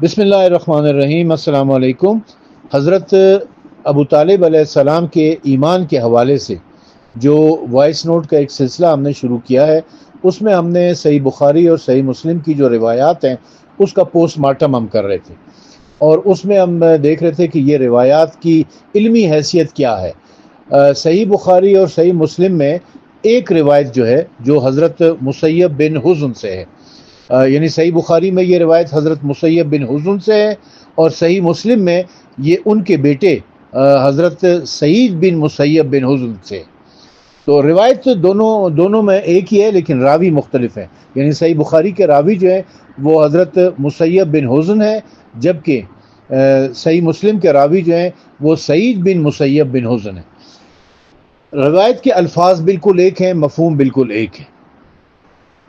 بسم اللہ الرحمن الرحیم۔ السلام علیکم۔ حضرت ابو طالب علیہ السلام کے ایمان کے حوالے سے جو وائس نوٹ کا ایک سلسلہ ہم نے شروع کیا ہے، اس میں ہم نے صحیح بخاری اور صحیح مسلم کی جو روایات ہیں اس کا پوسٹ مارٹم ہم کر رہے تھے، اور اس میں ہم دیکھ رہے تھے کہ یہ روایات کی علمی حیثیت کیا ہے۔ صحیح بخاری اور صحیح مسلم میں ایک روایت جو ہے جو حضرت مسیب بن حزن سے ہے، یعنی صحیح بخاری میں یہ روایت حضرت مسیب بن حزن سے ہے، اور صحیح مسلم میں یہ ان کے بیٹے حضرت سعید بن مسیب بن حزن سے۔ تو روایت دونوں میں ایک ہی ہے، لیکن راوی مختلف ہیں۔ یعنی صحیح بخاری کے راوی جو ہیں وہ حضرت مسیب بن حزن ہے، جبکہ صحیح مسلم کے راوی جو ہیں وہ سعید بن مسیب بن حزن ہے۔ روایت کے الفاظ بالکل ایک ہیں، مفہوم بالکل ایک ہے۔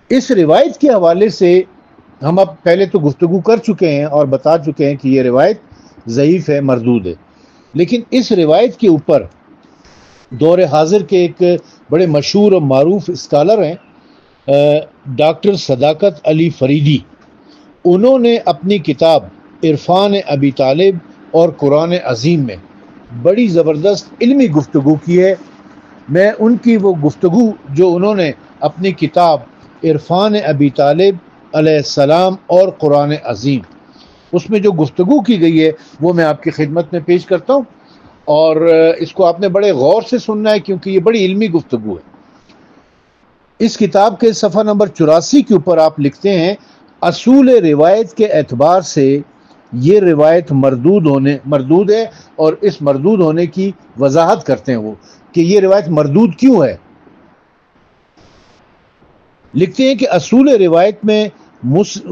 اس روایت کے حوالے سے ہم اب پہلے تو گفتگو کر چکے ہیں اور بتا چکے ہیں کہ یہ روایت ضعیف ہے، مردود ہے، لیکن اس روایت کے اوپر دور حاضر کے ایک بڑے مشہور اور معروف اسکالر ہیں ڈاکٹر صداقت علی فریدی، انہوں نے اپنی کتاب عرفان ابی طالب اور قرآن عظیم میں بڑی زبردست علمی گفتگو کی ہے۔ میں ان کی وہ گفتگو جو انہوں نے اپنی کتاب عرفان ابی طالب علیہ السلام اور قرآن عظیم، اس میں جو گفتگو کی گئی ہے وہ میں آپ کی خدمت میں پیش کرتا ہوں، اور اس کو آپ نے بڑے غور سے سننا ہے کیونکہ یہ بڑی علمی گفتگو ہے۔ اس کتاب کے صفحہ نمبر 84 کے اوپر آپ لکھتے ہیں، اصول روایت کے اعتبار سے یہ روایت مردود ہے، اور اس مردود ہونے کی وضاحت کرتے ہیں وہ کہ یہ روایت مردود کیوں ہے۔ لکھتے ہیں کہ اصول روایت میں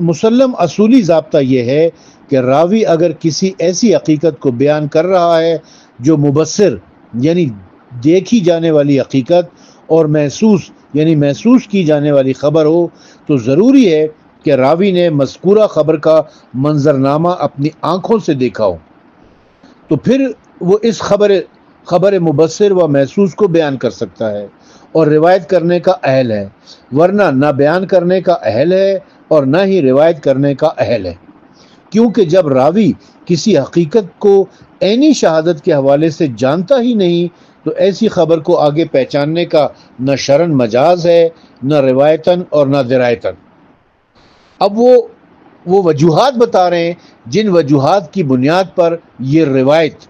مسلم اصولی ضابطہ یہ ہے کہ راوی اگر کسی ایسی حقیقت کو بیان کر رہا ہے جو مبصر یعنی دیکھی جانے والی حقیقت اور محسوس یعنی محسوس کی جانے والی خبر ہو، تو ضروری ہے کہ راوی نے مذکورہ خبر کا منظرنامہ اپنی آنکھوں سے دیکھا ہو، تو پھر وہ اس خبر مبصر و محسوس کو بیان کر سکتا ہے اور روایت کرنے کا اہل ہے، ورنہ نہ بیان کرنے کا اہل ہے اور نہ ہی روایت کرنے کا اہل ہے، کیونکہ جب راوی کسی حقیقت کو عینی شہادت کے حوالے سے جانتا ہی نہیں تو ایسی خبر کو آگے پہچاننے کا نہ شرعن مجاز ہے، نہ روایتاً اور نہ درایتاً۔ اب وہ وجوہات بتا رہے ہیں جن وجوہات کی بنیاد پر یہ روایت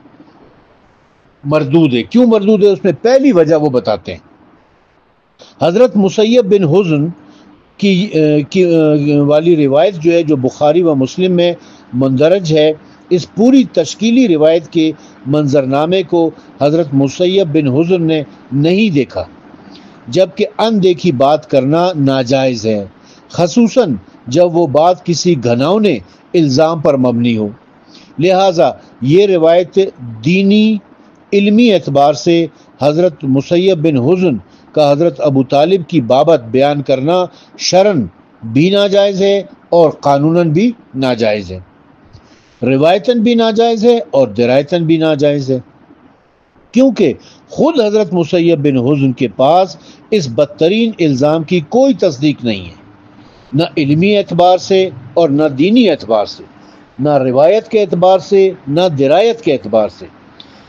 مردود ہے۔ کیوں مردود ہے؟ اس میں پہلی وجہ وہ بتاتے ہیں۔ حضرت مسیب بن حزن کی والی روایت جو ہے، جو بخاری و مسلم میں مندرج ہے، اس پوری تشکیلی روایت کے منظرنامے کو حضرت مسیب بن حزن نے نہیں دیکھا، جبکہ اندیکھی بات کرنا ناجائز ہے، خصوصاً جب وہ بات کسی گھناؤنے الزام پر مبنی ہو۔ لہٰذا یہ روایت دینی علمی اعتبار سے حضرت مسیب بن حزن کا حضرت ابو طالب کی بابت بیان کرنا شرعاً بھی ناجائز ہے اور قانوناً بھی ناجائز ہے، روایتاً بھی ناجائز ہے اور درایتاً بھی ناجائز ہے، کیونکہ خود حضرت مسیب بن حزن کے پاس اس بدترین الزام کی کوئی تصدیق نہیں ہے، نہ علمی اعتبار سے اور نہ دینی اعتبار سے، نہ روایت کے اعتبار سے نہ درایت کے اعتبار سے۔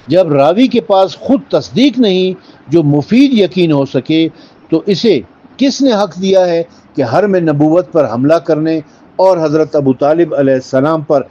جب راوی کے پاس خود تصدیق نہیں جو مفید یقین ہو سکے، تو اسے کس نے حق دیا ہے کہ حرم نبوت پر حملہ کرنے اور حضرت ابو طالب علیہ السلام پر